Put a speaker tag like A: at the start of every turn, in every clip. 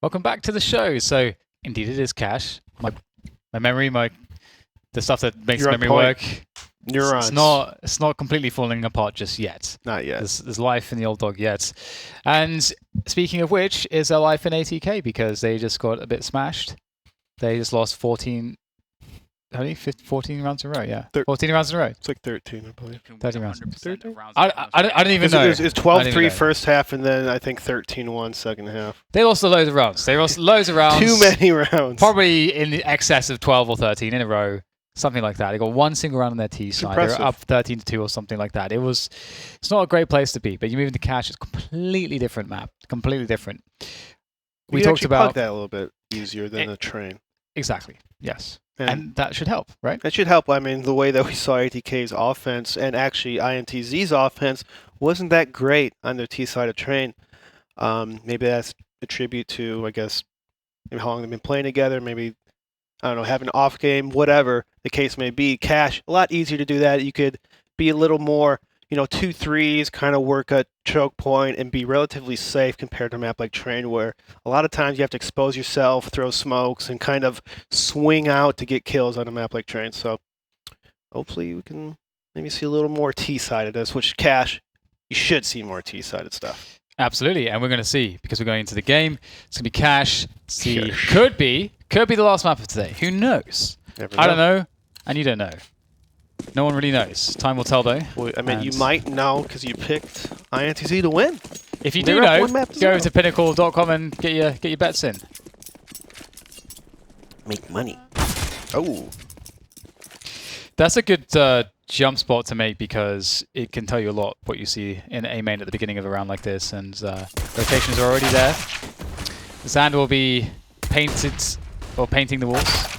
A: Welcome back to the show. So, indeed, it is Cash. My memory, the stuff that makes
B: You're
A: memory work.
B: Neurons.
A: It's not completely falling apart just yet.
B: Not yet.
A: There's life in the old dog yet. And speaking of which, is there life in ATK? Because they just got a bit smashed. They just lost 14 rounds in a row, yeah. 14 rounds in a row.
B: It's like 13, I believe.
A: 13 rounds.
B: 13?
A: I don't even know.
B: It was 12-3 first half, and then I think 13-1 second half.
A: They lost a load of rounds. They lost loads of rounds.
B: Too many rounds.
A: Probably in the excess of 12 or 13 in a row. Something like that. They got one single round on their T side. They're up 13-2 or something like that. It's not a great place to be, but you move into Cash, it's a completely different map. Completely different.
B: We talked about that a little bit easier than a train.
A: Exactly. Yes. And that should help, right?
B: That should help. I mean, the way that we saw ATK's offense and actually INTZ's offense wasn't that great on their T side of train. Maybe that's a tribute to, I guess, maybe how long they've been playing together. Maybe, I don't know, having an off game, whatever the case may be. Cash, a lot easier to do that. You could be a little more, 2-3s, kind of work a choke point and be relatively safe compared to a map like Train, where a lot of times you have to expose yourself, throw smokes, and kind of swing out to get kills on a map like Train. So hopefully we can maybe see a little more T-sidedness, which Cash, you should see more T-sided stuff.
A: Absolutely, and we're going to see, because we're going into the game. It's going to be Cash. Could be the last map of today. Who knows? I don't know, and you don't know. No one really knows. Time will tell, though.
B: Well, I mean, you might know because you picked INTZ to win.
A: If you do know, go to pinnacle.com and get your bets in.
B: Make money. Oh.
A: That's a good jump spot to make because it can tell you a lot what you see in A main at the beginning of a round like this, and rotations are already there. Zand will be painting the walls.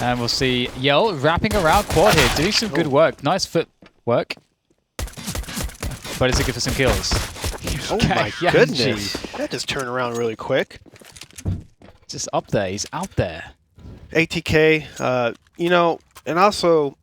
A: And we'll see Yell wrapping around quad here, doing some good work. Nice foot work. But is it good for some kills?
B: Oh my goodness. That just turned around really quick.
A: Just up there. He's out there.
B: ATK, and also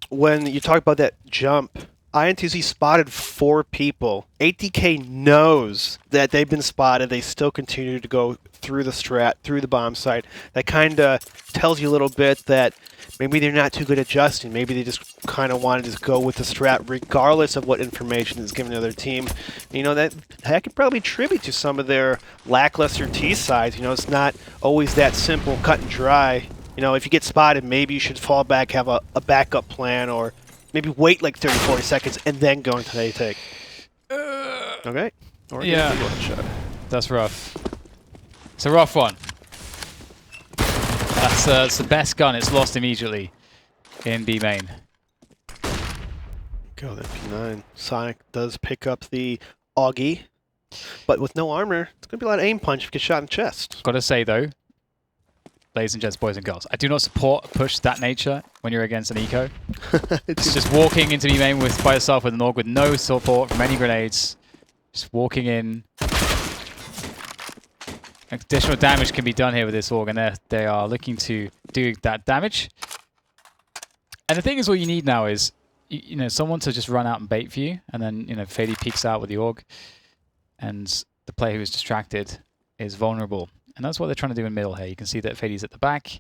B: when you talk about that jump, INTZ spotted 4 people. ATK knows that they've been spotted. They still continue to go through the strat, through the bomb site. That kind of tells you a little bit that maybe they're not too good at adjusting. Maybe they just kind of want to just go with the strat regardless of what information is given to their team. That could probably attribute to some of their lackluster T sides. It's not always that simple, cut and dry. If you get spotted, maybe you should fall back, have a backup plan, or maybe wait like 30-40 seconds and then go into the take. Okay. Or
A: yeah. That's rough. It's a rough one. That's the best gun. It's lost immediately in B main.
B: Go that P9. Sonic does pick up the Augie, but with no armor, it's going to be a lot of aim punch if you get shot in the chest.
A: Gotta say though, ladies and gents, boys and girls, I do not support a push that nature when you're against an eco. It's just walking into B main by yourself with an AUG with no support from any grenades. Just walking in. Additional damage can be done here with this AUG, and they are looking to do that damage. And the thing is, what you need now is, someone to just run out and bait for you, and then, Fady peeks out with the AUG, and the player who is distracted is vulnerable. And that's what they're trying to do in middle here. You can see that Fady's at the back.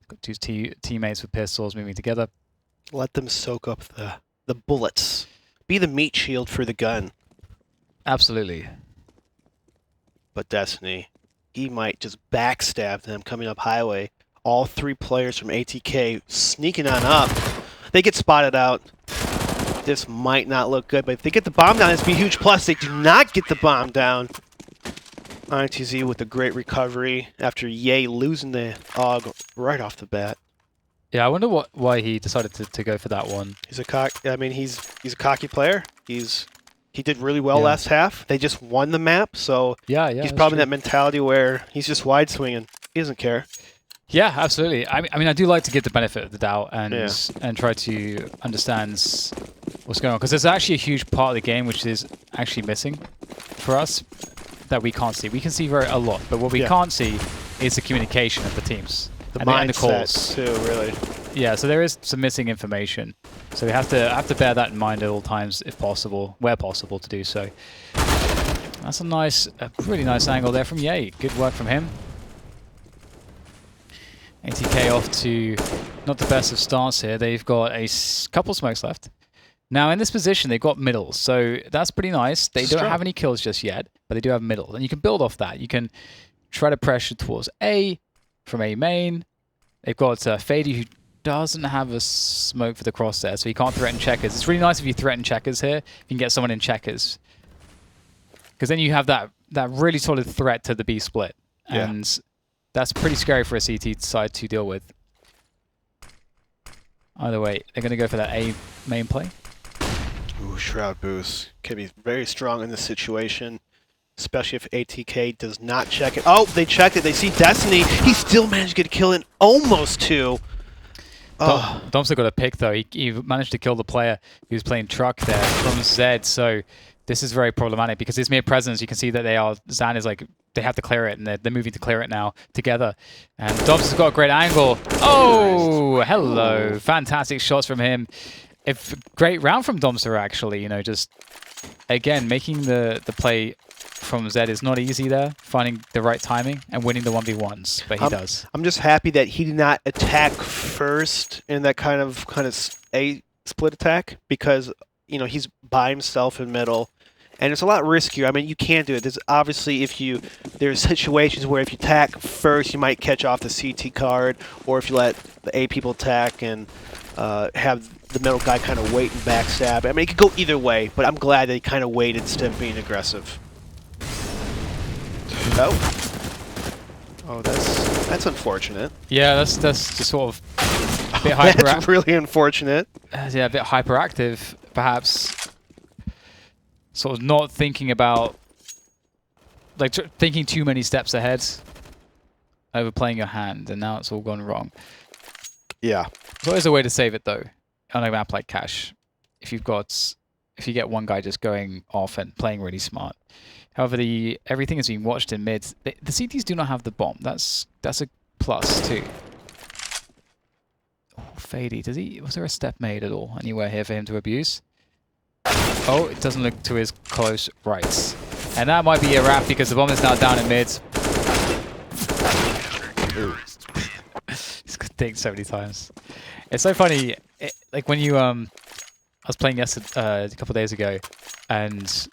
A: Got 2 teammates with pistols moving together.
B: Let them soak up the bullets. Be the meat shield for the gun.
A: Absolutely.
B: But Destiny, he might just backstab them coming up highway. All 3 players from ATK sneaking on up. They get spotted out. This might not look good, but if they get the bomb down, it's be a huge plus. They do not get the bomb down. INTZ with a great recovery after Ye losing the AUG right off the bat.
A: Yeah, I wonder why he decided to go for that one.
B: He's a cocky player. He did really well last half. They just won the map, so he's probably in that mentality where he's just wide swinging. He doesn't care.
A: Yeah, absolutely. I mean, I do like to give the benefit of the doubt and try to understand what's going on, because there's actually a huge part of the game which is actually missing for us that we can't see. We can see a lot, but what we can't see is the communication of the teams.
B: The mindset too, really.
A: Yeah, so there is some missing information. So we have to bear that in mind at all times, if possible, where possible, to do so. That's a really nice angle there from Ye. Good work from him. ATK off to not the best of starts here. They've got a couple smokes left. Now in this position, they've got middle, so that's pretty nice. They don't have any kills just yet, but they do have middle, and you can build off that. You can try to pressure towards A from A main. They've got Fady, who doesn't have a smoke for the cross there, so he can't threaten checkers. It's really nice if you threaten checkers here. You can get someone in checkers, because then you have that really solid threat to the B split, and that's pretty scary for a CT side to deal with. Either way, they're going to go for that A main play.
B: Ooh, Shroud boost can be very strong in this situation, especially if ATK does not check it. Oh, they checked it. They see Destiny. He still managed to get a kill in almost 2. Oh.
A: Domster got a pick though. He managed to kill the player who was playing truck there from Z. So this is very problematic because his mere presence, you can see that Zan is like, they have to clear it, and they're moving to clear it now together. And Domster's got a great angle. Oh, hello. Ooh. Fantastic shots from him. Great round from Domster, actually. You know, just, again, making the play from Z is not easy there. Finding the right timing and winning the 1v1s, but he does.
B: I'm just happy that he did not attack first in that kind of A split attack, because, you know, he's by himself in middle. And it's a lot riskier. I mean, you can't do it. There's obviously, there's situations where if you attack first, you might catch off the CT card, or if you let the A people attack and have the middle guy kind of wait and backstab. I mean, it could go either way, but I'm glad that he kind of waited instead of being aggressive. Oh, that's unfortunate.
A: Yeah, that's just sort of a bit hyper.
B: That's really unfortunate.
A: Yeah, a bit hyperactive, perhaps. Sort of not thinking about, like, thinking too many steps ahead, overplaying your hand, and now it's all gone wrong.
B: Yeah.
A: There's always a way to save it, though, on a map like Cash. If you get one guy just going off and playing really smart. However, everything is being watched in mid. The CTs do not have the bomb. That's a plus too. Oh, Fady, was there a step made at all anywhere here for him to abuse? Oh, it doesn't look to his close rights. And that might be a wrap because the bomb is now down in mid. He's got dinged so many times. It's so funny. Like when you I was playing yesterday, a couple of days ago, and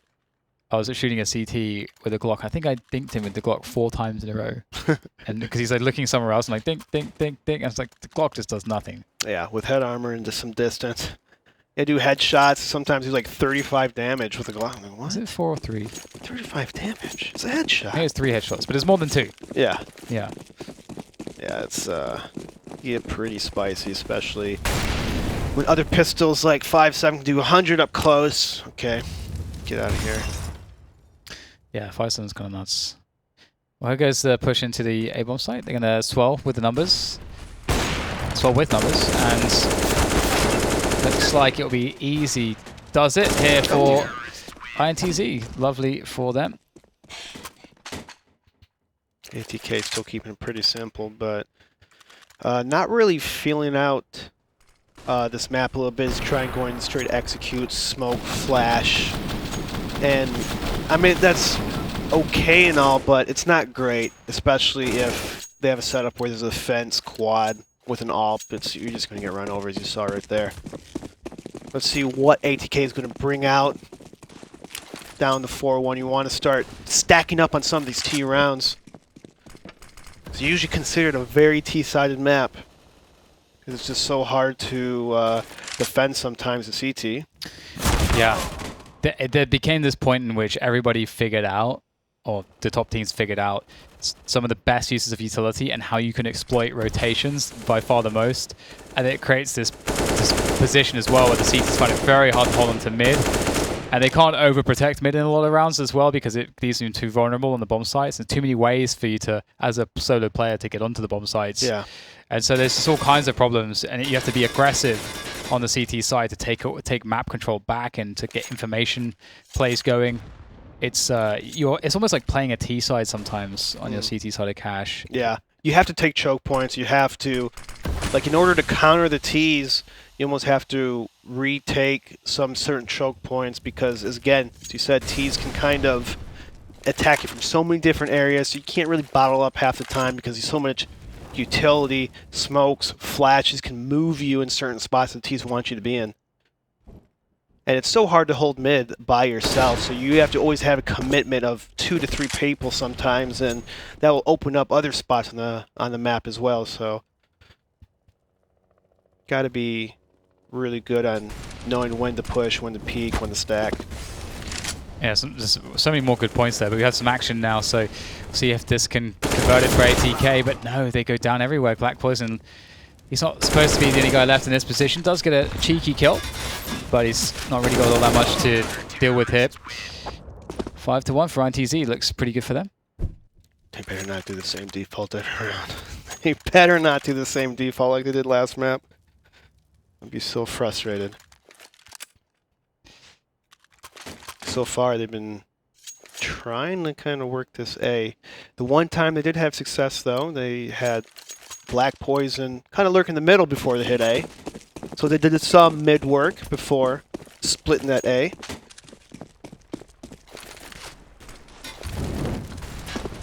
A: I was shooting a CT with a Glock. I think I dinked him with the Glock 4 times in a row. And because he's like looking somewhere else, and like dink, dink, dink, dink. And it's like the Glock just does nothing. Yeah,
B: with head armor and just some distance. They do headshots. Sometimes he's like 35 damage with a Glock. Like, what?
A: Is it 4 or 3?
B: 35 damage. It's a headshot.
A: I think it's 3 headshots, but it's more than 2.
B: Yeah.
A: Yeah.
B: Yeah, it's pretty spicy, especially when other pistols like 5.7 can do 100 up close. Okay, get out of here.
A: Yeah, 5.7's kind of nuts. Well, here goes the push into the A-bomb site. They're going to swell with the numbers. Swell with numbers, and looks like it'll be easy. Does it here for INTZ. Lovely for them.
B: ATK still keeping it pretty simple, but not really feeling out this map a little bit. Is trying going straight execute, smoke, flash, and I mean that's okay and all, but it's not great, especially if they have a setup where there's a fence quad with an AWP. You're just going to get run over, as you saw right there. Let's see what ATK is going to bring out down to 4-1. You want to start stacking up on some of these T rounds. It's usually considered a very T-sided map, because it's just so hard to defend sometimes the CT.
A: Yeah. There became this point in which everybody figured out, or the top teams figured out, some of the best uses of utility and how you can exploit rotations by far the most. And it creates this position as well where the CTs find it very hard to hold on to mid. And they can't overprotect mid in a lot of rounds as well, because it leaves them too vulnerable on the bomb sites. There's too many ways for you to, as a solo player, to get onto the bomb sites.
B: Yeah.
A: And so there's just all kinds of problems, and you have to be aggressive on the CT side to take map control back and to get information plays going. It's almost like playing a T side sometimes on your CT side of Cash.
B: Yeah, you have to take choke points. You have to, like, in order to counter the Ts, you almost have to retake some certain choke points, because, as you said, Ts can kind of attacking from so many different areas, so you can't really bottle up half the time because there's so much utility, smokes, flashes can move you in certain spots that teams want you to be in. And it's so hard to hold mid by yourself, so you have to always have a commitment of 2 to 3 people sometimes, and that will open up other spots on the map as well. So, got to be really good on knowing when to push, when to peek, when to stack.
A: Yeah, there's so many more good points there, but we have some action now, so see if this can convert it for ATK, but no, they go down everywhere. Black Poison, he's not supposed to be the only guy left in this position. Does get a cheeky kill, but he's not really got all that much to deal with here. 5-1 for INTZ, looks pretty good for them.
B: They better not do the same default every round. They better not do the same default like they did last map. I'd be so frustrated. So far, they've been trying to kind of work this A. The one time they did have success, though, they had Black Poison kind of lurk in the middle before they hit A. So they did some mid work before splitting that A.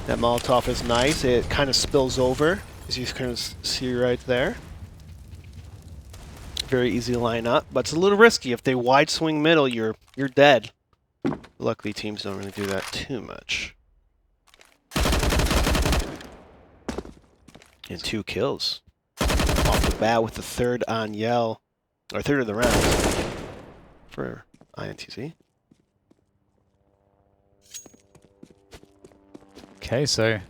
B: That Molotov is nice. It kind of spills over, as you can see right there. Very easy to line up, but it's a little risky. If they wide swing middle, you're dead. Luckily, teams don't really do that too much. And 2 kills off the bat with the third on Yell, or third of the round for INTZ.
A: Okay, so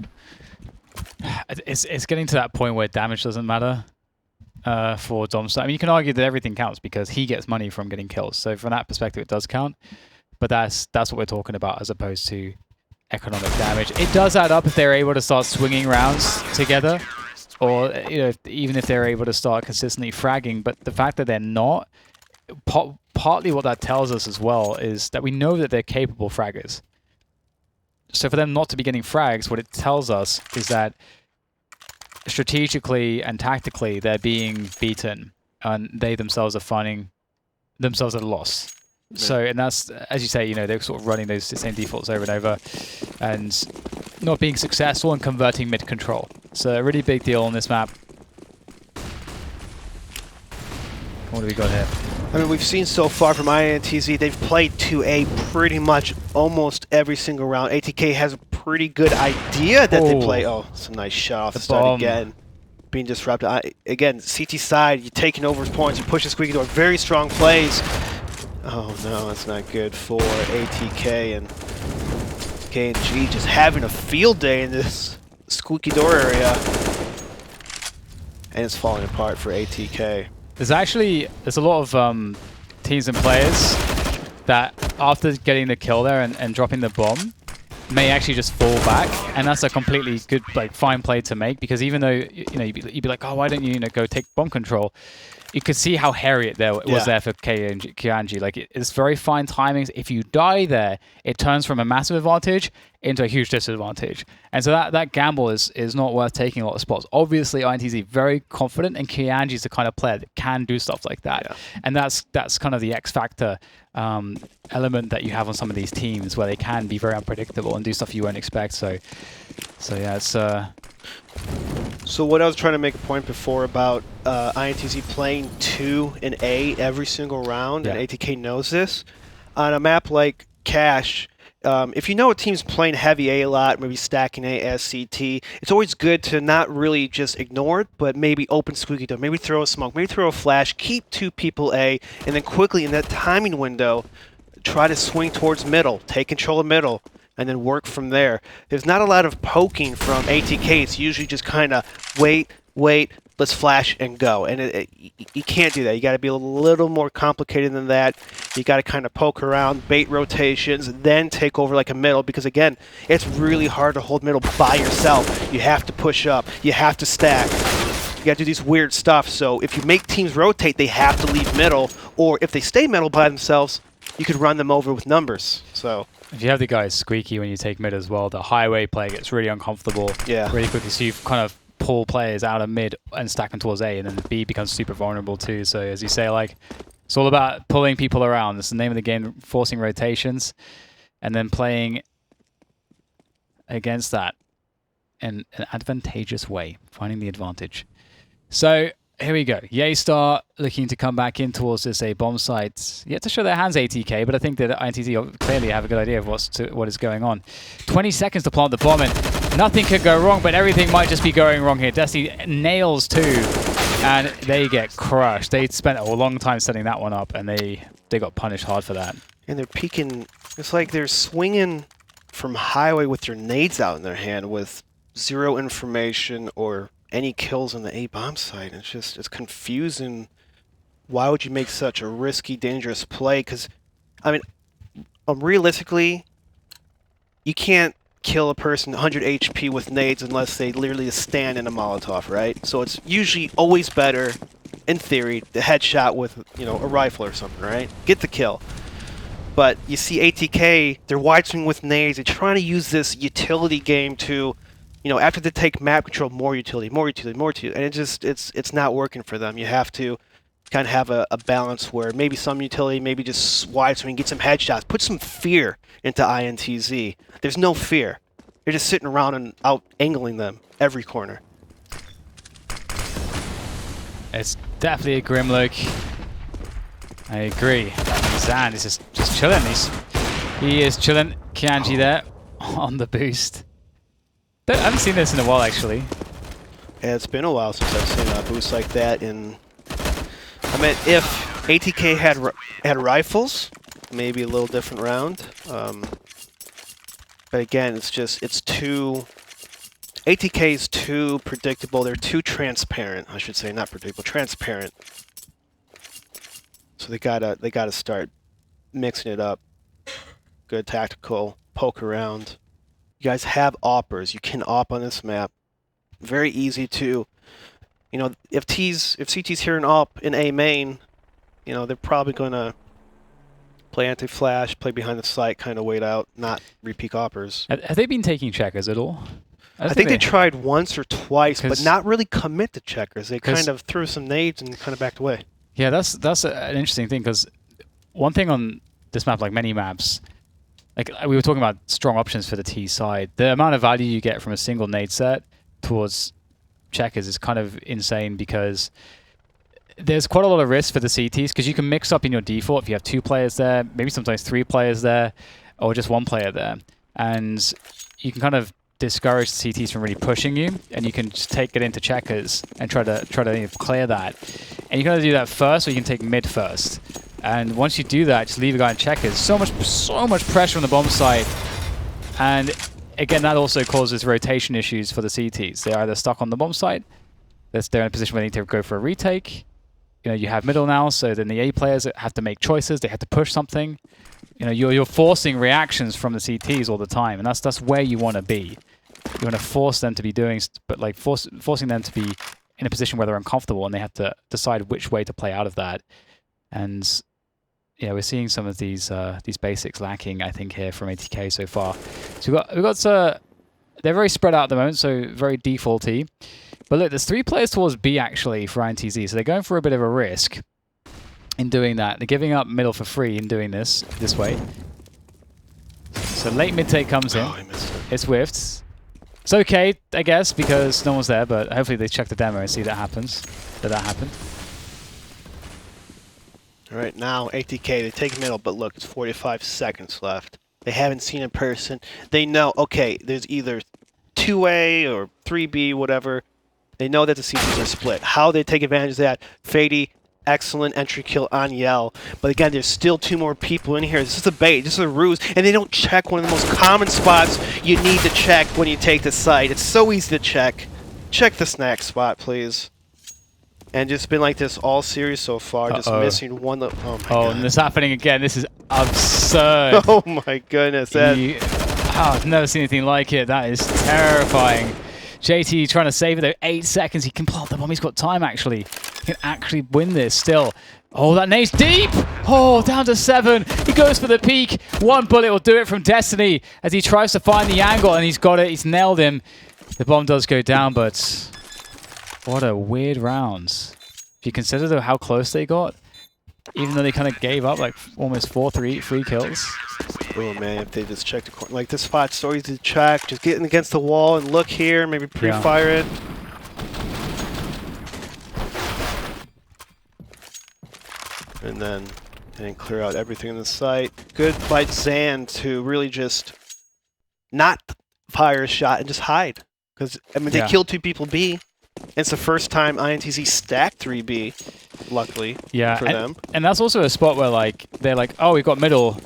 A: it's getting to that point where damage doesn't matter for Domstar. I mean, you can argue that everything counts because he gets money from getting kills. So from that perspective, it does count. But that's what we're talking about as opposed to economic damage. It does add up if they're able to start swinging rounds together, or even if they're able to start consistently fragging. But the fact that they're not, partly what that tells us as well is that we know that they're capable fraggers. So for them not to be getting frags, what it tells us is that strategically and tactically they're being beaten, and they themselves are finding themselves at a loss. So, and that's, as you say, they're sort of running those same defaults over and over and not being successful and converting mid-control. So a really big deal on this map. What do we got here?
B: I mean, we've seen so far from INTZ, they've played 2A pretty much almost every single round. ATK has a pretty good idea that they play. Oh, it's a nice shot off the start again. Being disrupted. Again, CT side, you're taking over points, you push the squeaky door. Very strong plays. Oh no, that's not good for ATK, and KNG just having a field day in this squeaky door area. And it's falling apart for ATK.
A: There's a lot of teams and players that after getting the kill there and dropping the bomb may actually just fall back, and that's a completely good, fine play to make, because even though you'd be like, oh, why don't you go take bomb control, you could see how hairy it was there for KNG. Like, it's very fine timings. If you die there, it turns from a massive advantage into a huge disadvantage. And so that gamble is not worth taking a lot of spots. Obviously, INTZ very confident, and KNG is the kind of player that can do stuff like that. Yeah. And that's kind of the X factor element that you have on some of these teams, where they can be very unpredictable and do stuff you won't expect. So yeah, it's...
B: So what I was trying to make a point before about INTZ playing 2 and A every single round, and ATK knows this. On a map like Cash, if you know a team's playing heavy A lot, maybe stacking A as CT, it's always good to not really just ignore it, but maybe open squeaky door, maybe throw a smoke, maybe throw a flash, keep 2 people A, and then quickly in that timing window, try to swing towards middle, take control of middle, and then work from there. There's not a lot of poking from ATK. It's usually just kind of wait, let's flash and go. And you can't do that. You got to be a little more complicated than that. You got to kind of poke around, bait rotations, then take over like a middle, because again, it's really hard to hold middle by yourself. You have to push up. You have to stack. You got to do these weird stuff. So if you make teams rotate, they have to leave middle, or if they stay middle by themselves, you could run them over with numbers. So
A: if you have the guys squeaky when you take mid as well, the highway play gets really uncomfortable really quickly. So you kind of pull players out of mid and stack them towards A, and then B becomes super vulnerable too. So as you say, it's all about pulling people around. That's the name of the game, forcing rotations, and then playing against that in an advantageous way, finding the advantage. So here we go. Yaystar looking to come back in towards this A bomb site. Yet to show their hands, ATK, but I think that INTZ clearly have a good idea of what is going on. 20 seconds to plant the bomb, and nothing could go wrong, but everything might just be going wrong here. Destiny nails 2, and they get crushed. They spent a long time setting that one up, and they got punished hard for that.
B: And they're peeking. It's like they're swinging from highway with their nades out in their hand with 0 information or any kills on the A bomb site. It's confusing. Why would you make such a risky, dangerous play? Because, I mean, realistically, you can't kill a person 100 HP with nades unless they literally stand in a Molotov, right? So it's usually always better, in theory, the headshot with, you know, a rifle or something, right? Get the kill. But you see ATK, they're wide swing with nades. They're trying to use this utility game to, you know, after they take map control, more utility, and it's not working for them. You have to kind of have a balance where maybe some utility, maybe just wide swing, get some headshots, put some fear into INTZ. There's no fear. They're just sitting around and out angling them every corner.
A: It's definitely a grim look. I agree. Zan is just chilling. He is chilling. Kianji there on the boost. I haven't seen this in a while, actually.
B: Yeah, it's been a while since I've seen a boost like that. And I mean, if ATK had rifles, maybe a little different round. But again, it's too. ATK is too predictable. They're too transparent. I should say, not predictable, transparent. So they gotta start mixing it up. Good tactical poke around. You guys have oppers. You can op on this map. Very easy to, you know, if CT's here in op in A main, you know, they're probably gonna play anti-flash, play behind the site, kind of wait out, not repeat oppers.
A: Have they been taking checkers at all?
B: I think they tried once or twice, but not really commit to checkers. They kind of threw some nades and kind of backed away.
A: Yeah, that's an interesting thing, because one thing on this map, like many maps, like we were talking about strong options for the T side, the amount of value you get from a single nade set towards checkers is kind of insane, because there's quite a lot of risk for the CTs, because you can mix up in your default if you have 2 players there, maybe sometimes 3 players there, or just 1 player there. And you can kind of discourage the CTs from really pushing you, and you can just take it into checkers and try to clear that. And you can either do that first, or you can take mid first. And once you do that, just leave a guy in checkers. So much pressure on the bomb site. And again, that also causes rotation issues for the CTs. They're either stuck on the bomb site, they're in a position where they need to go for a retake. You know, you have middle now, so then the A players have to make choices. They have to push something. You know, you're forcing reactions from the CTs all the time, and that's where you want to be. You want to force them to be doing, but like forcing them to be in a position where they're uncomfortable, and they have to decide which way to play out of that. And yeah, we're seeing some of these basics lacking, I think, here from ATK so far. So we've got they're very spread out at the moment, so very defaulty. But look, there's 3 players towards B actually for INTZ, so they're going for a bit of a risk in doing that. They're giving up middle for free in doing this way. So late mid take comes in. It's whiffed. It's okay, I guess, because no one's there, but hopefully they check the demo and see that happens. That happened.
B: All right, now ATK, they take middle, but look, it's 45 seconds left. They haven't seen a person. They know, okay, there's either 2A or 3B, whatever. They know that the CTs are split. How they take advantage of that, Fady, excellent entry kill on Yell. But again, there's still 2 more people in here. This is a bait, this is a ruse, and they don't check one of the most common spots you need to check when you take the site. It's so easy to check. Check the snack spot, please. And just been like this all series so far, just missing one. Oh my god.
A: And this happening again. This is absurd.
B: Oh my goodness.
A: I've never seen anything like it. That is terrifying. JT trying to save it though. 8 seconds. He can plant the bomb. He's got time actually. He can actually win this still. Oh, that nade's deep. Oh, down to 7. He goes for the peak. 1 bullet will do it from Destiny as he tries to find the angle, and he's got it. He's nailed him. The bomb does go down, but what a weird round. If you consider though how close they got, even though they kind of gave up like almost 4 free kills.
B: Oh man, if they just check the corner. Like this spot's so easy to check. Just getting against the wall and look here, maybe pre-fire it. And then clear out everything in the site. Good by Zan to really just not fire a shot and just hide. Because, I mean, they killed 2 people B. It's the first time INTZ stacked 3B, luckily for them.
A: And that's also a spot where, like, they're like, oh, we've got middle.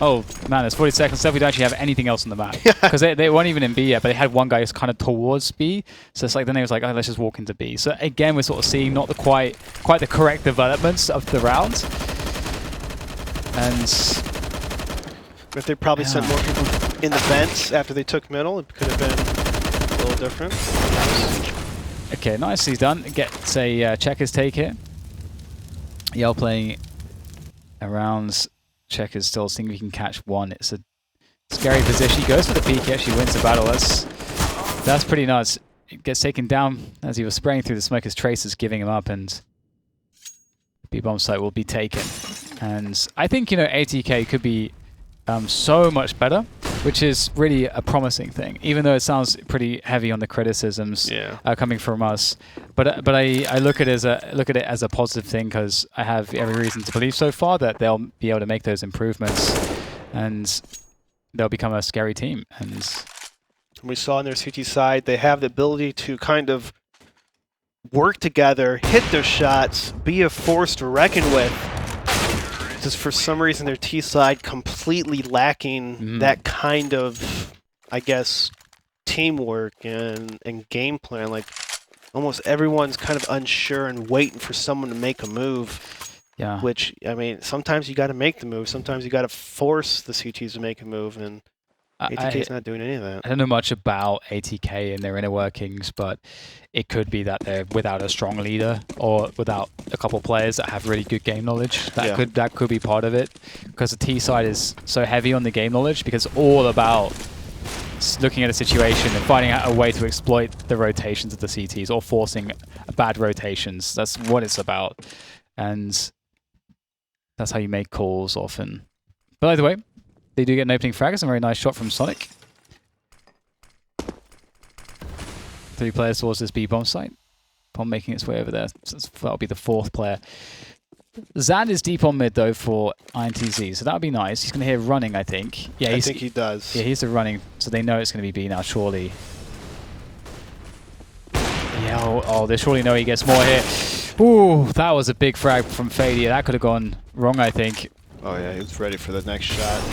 A: Oh, man, there's 40 seconds left. We don't actually have anything else on the map. Because they weren't even in B yet, but they had one guy who's kind of towards B. So it's like, then they was like, oh, let's just walk into B. So again, we're sort of seeing not the quite the correct developments of the round. And
B: if they probably sent more people in the vents after they took middle, it could have been a little different.
A: Okay, nicely done. Gets a checkers take here. Yell playing around. Checkers still seeing if he can catch one. It's a scary position. He goes for the peek. He actually wins the battle. That's pretty nuts. It gets taken down as he was spraying through the smoke. His trace is giving him up, and the B-bomb site will be taken. And I think, you know, ATK could be so much better, which is really a promising thing, even though it sounds pretty heavy on the criticisms coming from us. But I look at it as a positive thing, because I have every reason to believe so far that they'll be able to make those improvements and they'll become a scary team. And
B: we saw on their CT side, they have the ability to kind of work together, hit their shots, be a force to reckon with. Just for some reason, their T side completely lacking that kind of, I guess, teamwork and game plan. Like, almost everyone's kind of unsure and waiting for someone to make a move.
A: Yeah. Which,
B: I mean, sometimes you got to make the move. Sometimes you got to force the CTs to make a move, and ATK's not doing any of that.
A: I don't know much about ATK and their inner workings, but it could be that they're without a strong leader or without a couple of players that have really good game knowledge. That could be part of it, because the T side is so heavy on the game knowledge, because it's all about looking at a situation and finding out a way to exploit the rotations of the CTs or forcing bad rotations. That's what it's about, and that's how you make calls often. But either way, they do get an opening frag. It's a very nice shot from Sonic. 3 players towards this B-bomb site. Bomb making its way over there. So that'll be the 4th player. Zand is deep on mid, though, for INTZ, so that'll be nice. He's going to hear running, I think. Yeah,
B: I think he does.
A: Yeah, he's the running, so they know it's going to be B now, surely. Yeah, oh, they surely know he gets more here. Ooh, that was a big frag from Fadia. That could have gone wrong, I think.
B: Oh, yeah, he was ready for the next shot.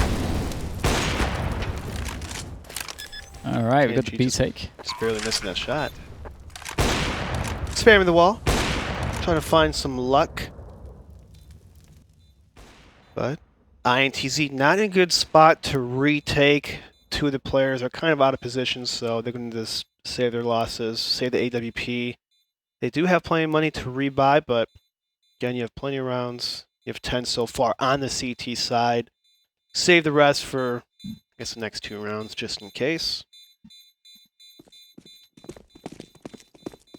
A: All right, we got the B take.
B: Just barely missing that shot. Spamming the wall. Trying to find some luck. But INTZ not in a good spot to retake. 2 of the players are kind of out of position, so they're going to just save their losses, save the AWP. They do have plenty of money to rebuy, but again, you have plenty of rounds. You have 10 so far on the CT side. Save the rest for, I guess, the next 2 rounds, just in case.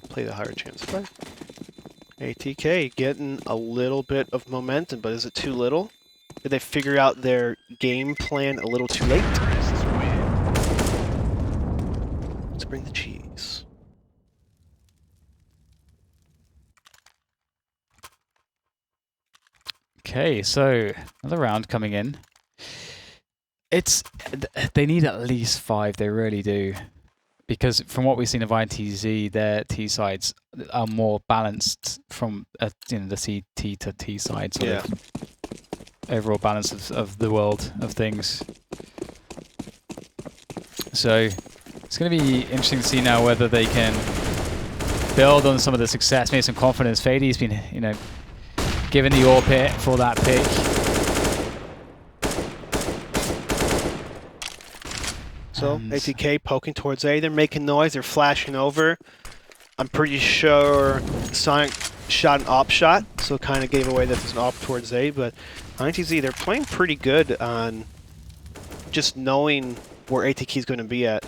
B: Play the higher chance play. ATK getting a little bit of momentum, but is it too little? Did they figure out their game plan a little too late? Let's bring the cheese.
A: Okay, so another round coming in. They need at least 5, they really do. Because from what we've seen of INTZ, their T sides are more balanced from the CT to T side sort of overall balance of the world of things. So it's going to be interesting to see now whether they can build on some of the success, maybe some confidence. Fadey's been, given the AWP pit for that pick.
B: So ATK poking towards A. They're making noise. They're flashing over. I'm pretty sure Sonic shot an op shot, so it kind of gave away that there's an op towards A. But INTZ, they're playing pretty good on just knowing where ATK is going to be at.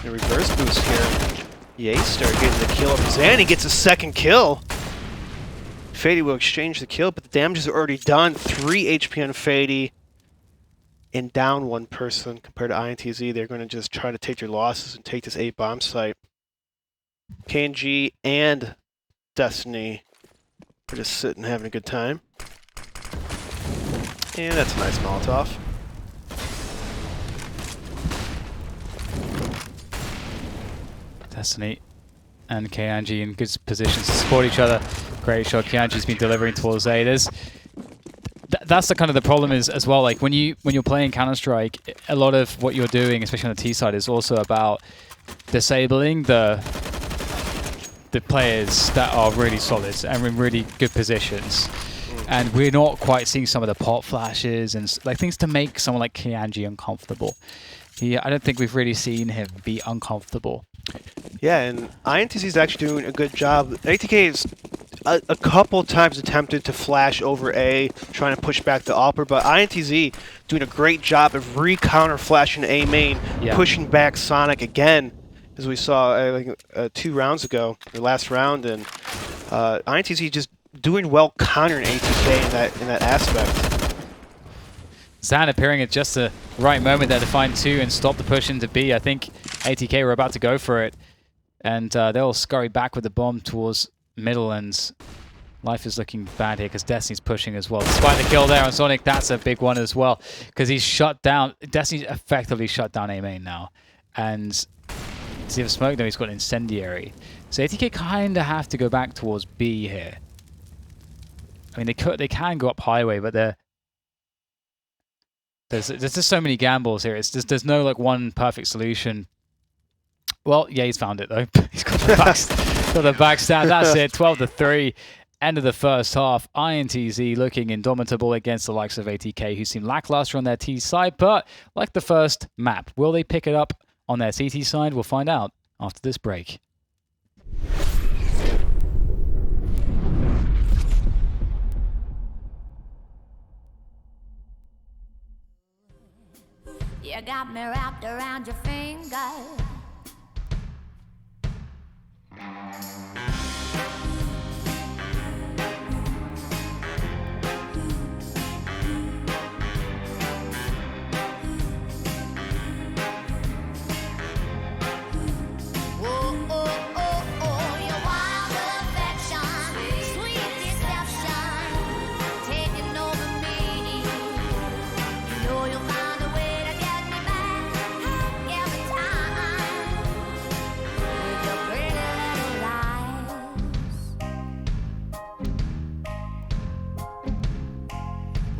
B: The reverse boost here. Yeaster getting the kill over Zan. He gets a second kill. Fady will exchange the kill, but the damage is already done. 3 HP on Fady. And down one person compared to INTZ. They're going to just try to take their losses and take this A bomb site. KNG and Destiny are just sitting having a good time. And that's a nice Molotov.
A: Destiny and KNG in good positions to support each other. Great shot. KNG's been delivering towards A. That's the kind of the problem is as well. Like when you're playing Counter-Strike, a lot of what you're doing, especially on the T side, is also about disabling the players that are really solid and in really good positions. And we're not quite seeing some of the pop flashes and like things to make someone like KNG uncomfortable. I don't think we've really seen him be uncomfortable.
B: Yeah, and INTZ is actually doing a good job. ATK is a couple times attempted to flash over A, trying to push back the upper, but INTZ doing a great job of re-counter flashing A main, pushing back Sonic again, as we saw 2 rounds ago, the last round, and INTZ just doing well countering ATK in that aspect.
A: Zan appearing at just the right moment there to find 2 and stop the push into B. I think ATK were about to go for it, and they'll scurry back with the bomb towards middle, and life is looking bad here because Destiny's pushing as well. Despite the kill there on Sonic, that's a big one as well because he's shut down. Destiny's effectively shut down A main now, and does he have smoke? No, he's got incendiary. So ATK kind of have to go back towards B here. I mean, they can go up highway, but there's just so many gambles here. It's just there's no like one perfect solution. Well, yeah, he's found it though. He's got the backstab. That's it. 12-3. End of the first half. INTZ looking indomitable against the likes of ATK, who seem lackluster on their T side, but like the first map, will they pick it up on their CT side? We'll find out after this break.
C: You got me wrapped around your finger.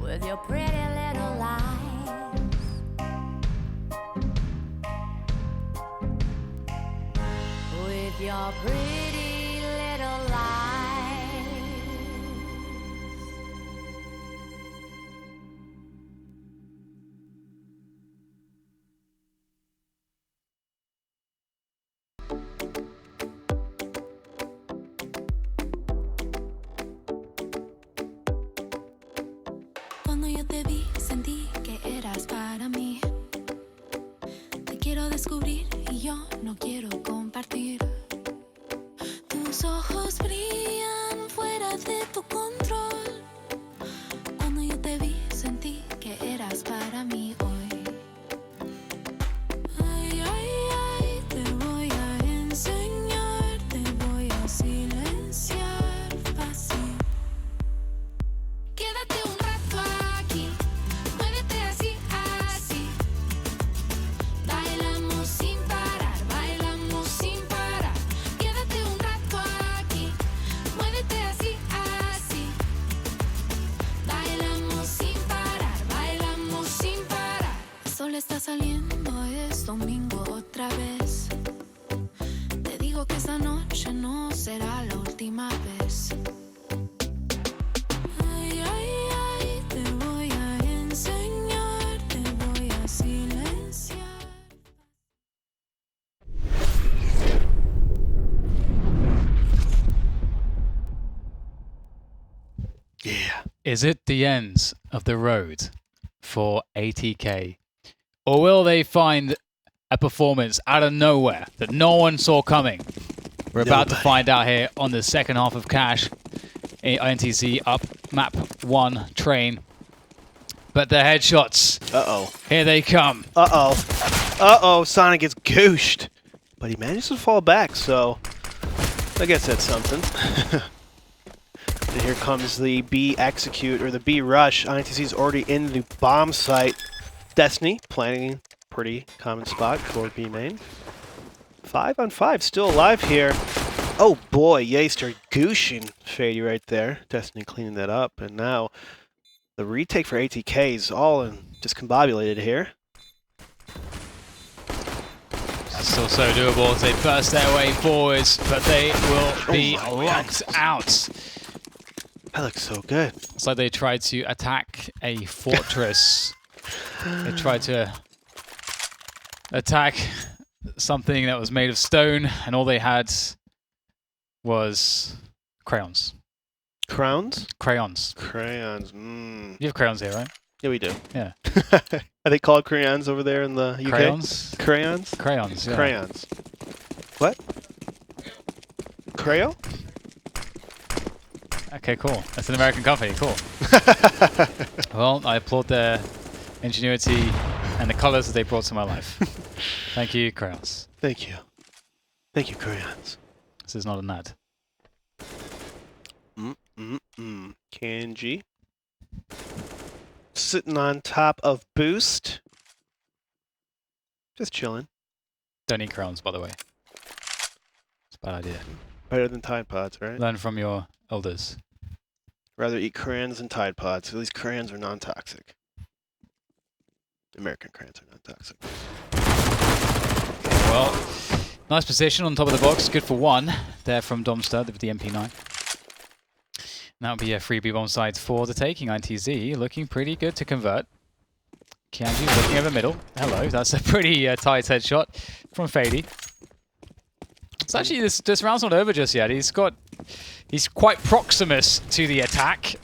C: With your pretty little lies, with your pretty little lies.
D: Cuando yo te vi, sentí que eras para mí. Te quiero descubrir y yo no quiero compartir. Tus ojos brillan fuera de tu control. Cuando yo te vi, sentí que eras para mí hoy. Ay, ay, ay, te voy a enseñar, te voy a silenciar fácil. Quédate un rato aquí, muévete así, así. Bailamos sin parar, bailamos sin parar. Quédate un rato aquí, muévete así, así. Bailamos sin parar, bailamos sin parar. El sol está saliendo, es domingo otra vez. Te digo que esta noche no será la última vez. Ay, ay, ay, te voy a enseñar, te voy a silenciar.
B: Yeah.
A: Is it the ends of the road for ATK? Or will they find a performance out of nowhere that no one saw coming? We're about to find out here on the second half of Cash. INTZ up map 1 train. But the headshots.
B: Uh-oh.
A: Here they come.
B: Uh-oh. Uh-oh, Sonic gets gooshed. But he manages to fall back, so I guess that's something. And here comes the B execute, or the B rush. INTZ's already in the bomb site. Destiny planting pretty common spot for B main. 5 on 5, still alive here. Oh boy, Yaster gooshing Shady right there. Destiny cleaning that up, and now the retake for ATK is all discombobulated here.
A: Still so doable as they burst their way forwards, but they will be locked out.
B: That looks so good.
A: It's like they tried to attack a fortress. They tried to attack something that was made of stone, and all they had was crayons.
B: Crowns?
A: Crayons.
B: Crayons. Mm.
A: You have crayons here, right?
B: Yeah, we do.
A: Yeah.
B: Are they called crayons over there in the UK?
A: Crayons?
B: Crayons?
A: Crayons, yeah.
B: Crayons. What? Crayo?
A: Okay, cool. That's an American company, cool. Well, I applaud their ingenuity and the colors that they brought to my life. Thank you, crayons.
B: Thank you. Thank you, crayons.
A: This is not an ad.
B: Kanji. Sitting on top of Boost. Just chilling.
A: Don't eat crayons, by the way. It's a bad idea.
B: Better than Tide Pods, right?
A: Learn from your elders.
B: Rather eat crayons than Tide Pods. At least crayons are non-toxic. American crayons are non-toxic.
A: Well, nice position on top of the box. Good for one there from Domster with the MP9. And that'll be a free B-bomb side for the taking. INTZ looking pretty good to convert. Kianji looking over middle. Hello, that's a pretty tight headshot from Fady. It's actually, this round's not over just yet. He's quite proximus to the attack.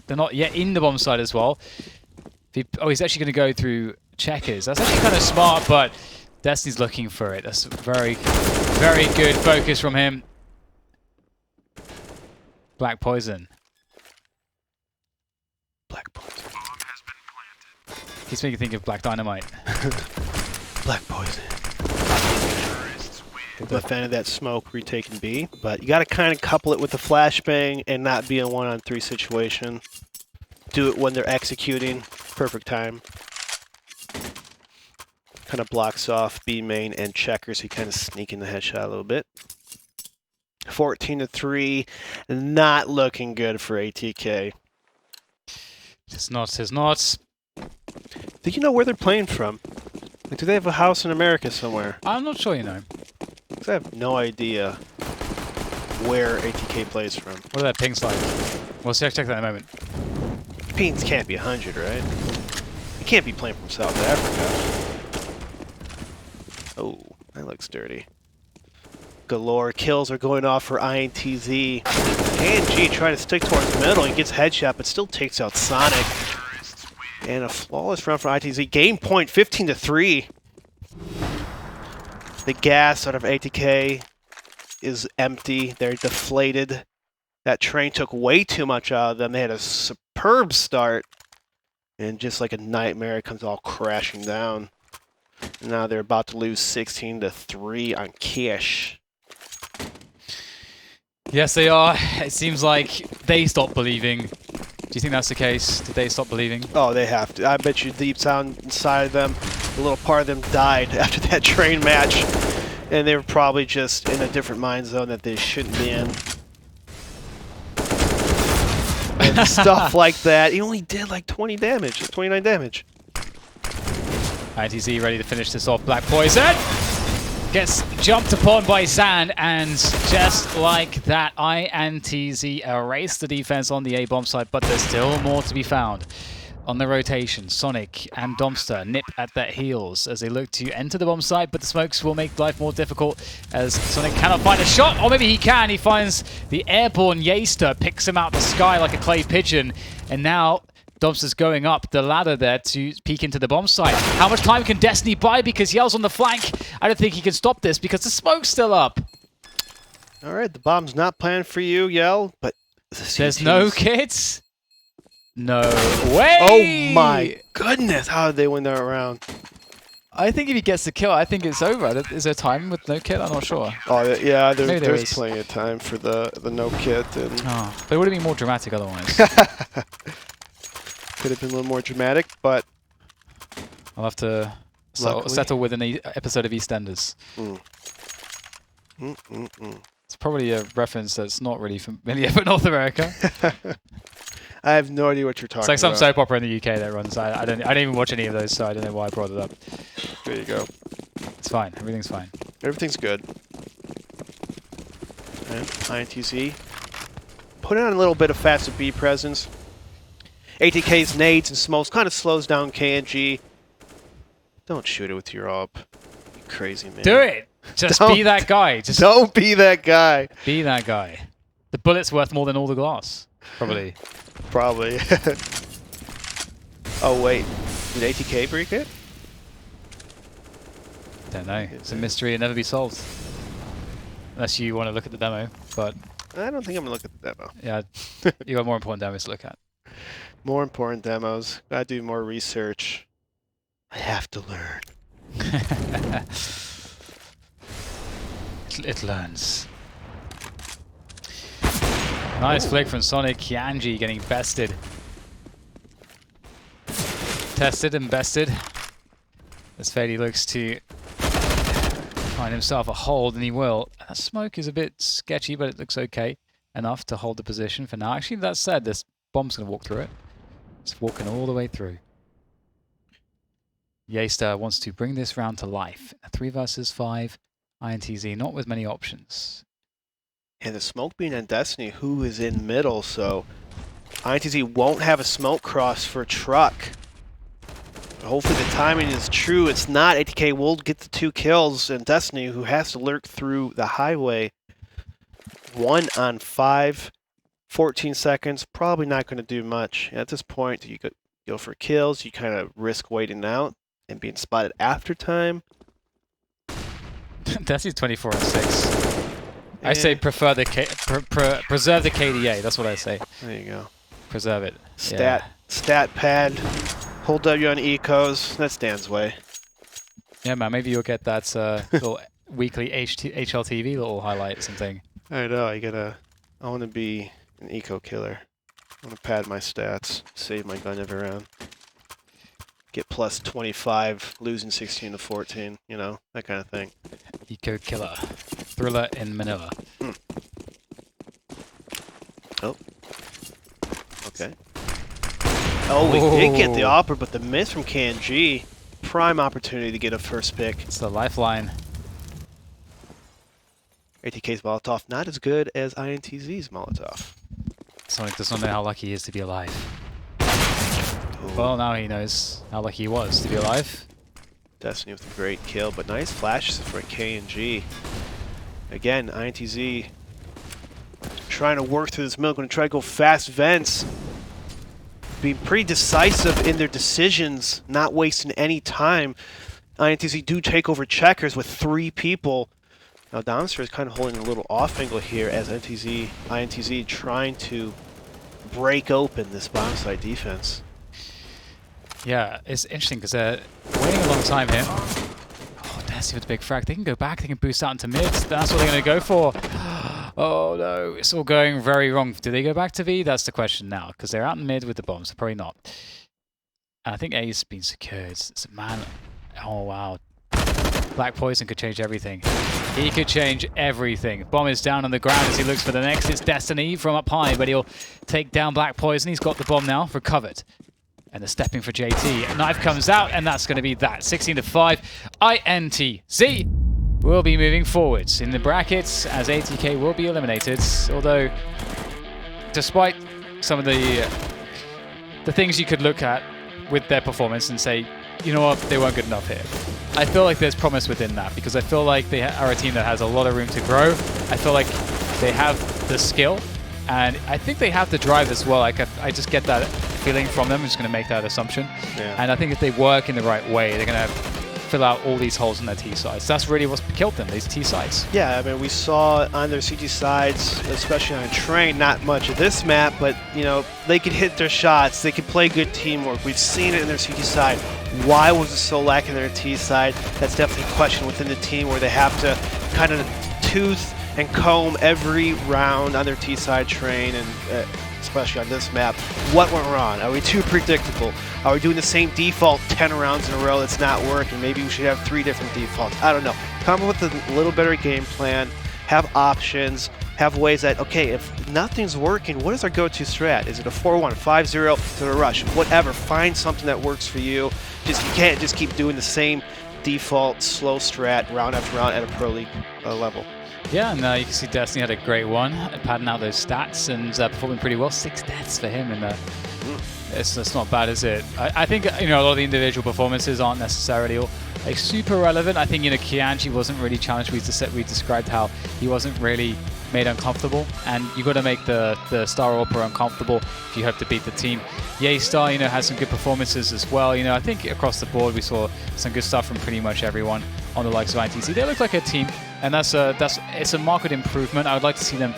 A: They're not yet in the bomb side as well. He's actually going to go through checkers. That's actually kind of smart, but Destiny's looking for it. That's very, very good focus from him. Black Poison.
B: Black Poison.
A: Keeps making me think of Black Dynamite.
B: Black Poison. I'm a fan of that smoke retaking B, but you got to kind of couple it with the flashbang and not be a 1-on-3 situation. Do it when they're executing. Perfect time. Kind of blocks off B main and checkers. So you kind of sneak in the headshot a little bit. 14-3. Not looking good for ATK.
A: It's not.
B: Do you know where they're playing from? Like, do they have a house in America somewhere?
A: I'm not sure, you know.
B: 'Cause I have no idea where ATK plays from.
A: What are their pings like? We'll check that in a moment.
B: Pings can't be 100, right? You can't be playing from South Africa. Oh, that looks dirty. Galore kills are going off for INTZ. KNG trying to stick towards the middle. He gets headshot, but still takes out Sonic. And a flawless round for INTZ. Game point, 15-3. The gas out of ATK is empty. They're deflated. That train took way too much out of them. They had a superb start. And just like a nightmare, it comes all crashing down. And now they're about to lose 16-3 on Kish.
A: Yes, they are. It seems like they stopped believing. Do you think that's the case? Did they stop believing?
B: Oh, they have to. I bet you deep down inside of them, a little part of them died after that train match. And they were probably just in a different mind zone that they shouldn't be in. And stuff like that. He only did like 20 damage, 29 damage.
A: INTZ ready to finish this off. Black Poison gets jumped upon by Zand, and just like that, INTZ erase the defense on the A-bomb side, but there's still more to be found. On the rotation, Sonic and Domster nip at their heels as they look to enter the bomb site, but the smokes will make life more difficult as Sonic cannot find a shot, or maybe he can. He finds the airborne Yaster, picks him out the sky like a clay pigeon, and now Domster's going up the ladder there to peek into the bomb site. How much time can Destiny buy? Because Yell's on the flank. I don't think he can stop this because the smoke's still up.
B: All right, the bomb's not planned for you, Yell, but
A: There's no kits? No way!
B: Oh my goodness! How did they win that round?
A: I think if he gets the kill, I think it's over. Is there time with no kit? I'm not sure.
B: Oh yeah,
A: Maybe there
B: there's
A: is.
B: plenty of time for the no kit, and
A: Oh, but it would have been more dramatic otherwise.
B: could have been a little more dramatic, but
A: I'll have to settle with an episode of EastEnders. It's probably a reference that's not really familiar for North America.
B: I have no idea what you're talking
A: It's like some
B: about.
A: soap opera in the UK that runs. I don't even watch any of those, so I don't know why I brought it up.
B: There you go.
A: It's fine. Everything's fine.
B: Everything's good. And INTZ putting on a little bit of faster B presence. ATK's nades and smokes kind of slows down KNG. Don't shoot it with your AWP. You crazy man.
A: Do it. Just be that guy. Just
B: Don't be that guy.
A: be that guy. The bullet's worth more than all the glass. Probably.
B: Probably. Oh wait, did ATK break it?
A: Don't know. It's a mystery. It'll never be solved. Unless you want to look at the demo. But
B: I don't think I'm gonna look at the demo.
A: yeah, you got more important demos to look at.
B: More important demos. Gotta do more research. I have to learn.
A: It learns. Nice flick from Sonic. Kianji getting bested. Tested and bested. As Fady looks to find himself a hold, and he will. That smoke is a bit sketchy, but it looks okay enough to hold the position for now. Actually, that said, this bomb's going to walk through it. It's walking all the way through. Yeaster wants to bring this round to life. A 3 versus 5. INTZ, not with many options.
B: And the smoke being on Destiny, who is in middle, so INTZ won't have a smoke cross for Truck. Hopefully the timing is true. It's not. ATK will get the 2 kills, and Destiny, who has to lurk through the highway. 1 on 5, 14 seconds. Probably not going to do much. At this point, you go for kills. You kind of risk waiting out and being spotted after time.
A: Destiny's 24 and 6. I say prefer the preserve the KDA. That's what I say.
B: There you go.
A: Preserve it.
B: Stat pad. Hold W on ecos. That's Dan's way.
A: Yeah, man. Maybe you'll get that little weekly HLTV little highlight or something.
B: I know. I want to be an eco killer. I want to pad my stats. Save my gun every round. Get plus 25, losing 16 to 14. You know, that kind of thing.
A: Eco killer. Thriller in Manila.
B: Oh. Okay. Oh, we did get the offer, but the miss from KNG. Prime opportunity to get a first pick.
A: It's the lifeline.
B: ATK's Molotov not as good as INTZ's Molotov.
A: Sonic does not know how lucky he is to be alive.
B: Ooh.
A: Well, now he knows how lucky he was to be alive.
B: Destiny with a great kill, but nice flashes for KNG. Again, INTZ trying to work through this middle, going to try to go fast vents. Being pretty decisive in their decisions, not wasting any time. INTZ do take over checkers with 3 people. Now Downster is kind of holding a little off angle here as INTZ trying to break open this bomb site defense.
A: Yeah, it's interesting because they're waiting a long time here. Oh, Destiny with a big frag. They can go back, they can boost out into mid. That's what they're going to go for. Oh no, it's all going very wrong. Do they go back to V? That's the question now, because they're out in mid with the bombs. So probably not. And I think A's been secured. It's a man. Oh wow. Black Poison could change everything. He could change everything. Bomb is down on the ground as he looks for the next. It's Destiny from up high, but he'll take down Black Poison. He's got the bomb now, recovered. And the stepping for JT. A knife comes out, and that's going to be that. 16 to 5. INTZ will be moving forwards in the brackets as ATK will be eliminated. Although, despite some of the things you could look at with their performance and say, you know what, they weren't good enough here. I feel like there's promise within that because I feel like they are a team that has a lot of room to grow. I feel like they have the skill, and I think they have the drive as well. Like I just get that feeling from them. I'm just going to make that assumption.
B: Yeah.
A: And I think if they work in the right way, they're going to fill out all these holes in their T sides. That's really what's killed them, these T sides.
B: Yeah, I mean, we saw on their CT sides, especially on train, not much of this map, but, you know, they could hit their shots. They could play good teamwork. We've seen it in their CT side. Why was it so lacking in their T side? That's definitely a question within the team where they have to kind of tooth and comb every round on their T side train, and especially on this map. What went wrong? Are we too predictable? Are we doing the same default 10 rounds in a row that's not working? Maybe we should have 3 different defaults. I don't know. Come up with a little better game plan, have options, have ways that, okay, if nothing's working, what is our go-to strat? Is it a 4-1, 5-0, is it a rush? Whatever, find something that works for you. You can't just keep doing the same default slow strat round after round at a pro league level.
A: Yeah, and you can see Destiny had a great one, padding out those stats and performing pretty well. 6 deaths for him, and it's not bad, is it? I think, you know, a lot of the individual performances aren't necessarily all, like, super relevant. I think, you know, Kianji wasn't really challenged. We described how he wasn't really made uncomfortable, and you got to make the Star Orper uncomfortable if you hope to beat the team. Star, you know, has some good performances as well. You know, I think across the board we saw some good stuff from pretty much everyone on the likes of INTZ. They look like a team, and it's a marked improvement. I would like to see them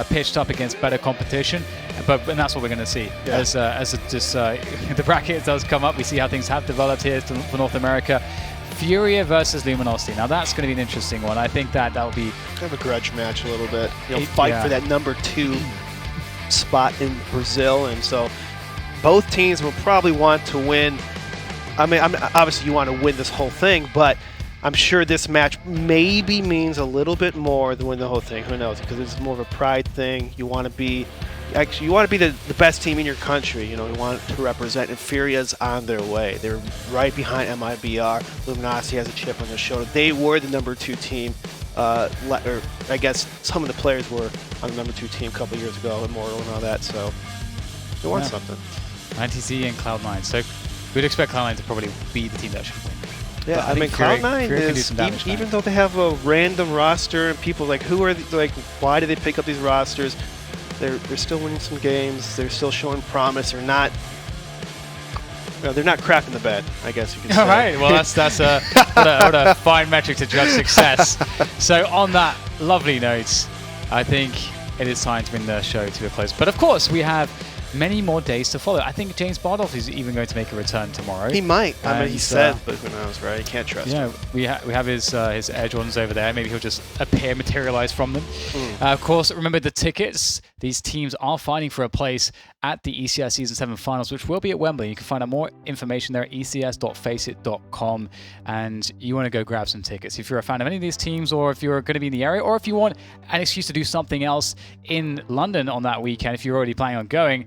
A: pitched up against better competition, and that's what we're going to see.
B: Yeah.
A: As the bracket does come up, we see how things have developed here for North America. Furia versus Luminosity. Now that's going to be an interesting one. I think that'll be
B: kind of a grudge match a little bit. You know, fight for that number 2 spot in Brazil, and so both teams will probably want to win. I mean, obviously you want to win this whole thing, but I'm sure this match maybe means a little bit more than win the whole thing. Who knows? Because it's more of a pride thing. You want to be the best team in your country. You know, you want to represent, and Furia's on their way. They're right behind MIBR. Luminosity has a chip on their shoulder. They were the number 2 team. Or I guess some of the players were on the number 2 team a couple years ago, Immortal and all that. So they want something.
A: INTZ and Cloud9. So we'd expect Cloud9 to probably be the team that should win.
B: Yeah, I mean, Cloud9 is, even though they have a random roster and people like, why do they pick up these rosters? They're still winning some games. They're still showing promise. They're not crap in the bed, I guess you could say.
A: All right. Well, that's what a fine metric to judge success. So on that lovely note, I think it is time to bring the show to a close. But of course, we have many more days to follow. I think James Bardolph is even going to make a return tomorrow.
B: He might. I mean, he said, but who knows, right? You can't trust him.
A: We have his Air Jordans over there. Maybe he'll just materialize from them. Of course, remember the tickets. These teams are fighting for a place at the ECS Season 7 Finals, which will be at Wembley. You can find out more information there at ecs.faceit.com, and you want to go grab some tickets. If you're a fan of any of these teams, or if you're going to be in the area, or if you want an excuse to do something else in London on that weekend, if you're already planning on going,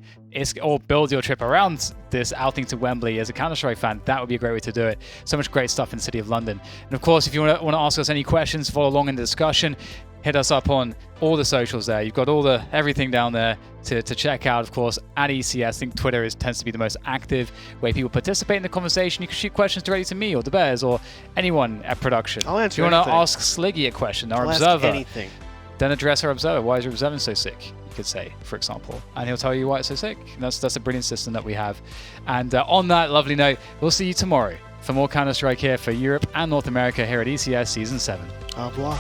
A: or build your trip around this outing to Wembley as a Counter-Strike fan, that would be a great way to do it. So much great stuff in the city of London. And of course, if you want to ask us any questions, follow along in the discussion, hit us up on all the socials there. You've got everything down there to check out, of course, at ECS. I think Twitter tends to be the most active way people participate in the conversation. You can shoot questions directly to me or the Bears or anyone at production.
B: I'll answer
A: If you want to ask Sliggy a question, our observer,
B: ask anything. Then
A: address our observer. Why is your observer so sick? You could say, for example, and he'll tell you why it's so sick. That's a brilliant system that we have. And on that lovely note, we'll see you tomorrow for more Counter-Strike here for Europe and North America here at ECS Season 7.
B: Au revoir.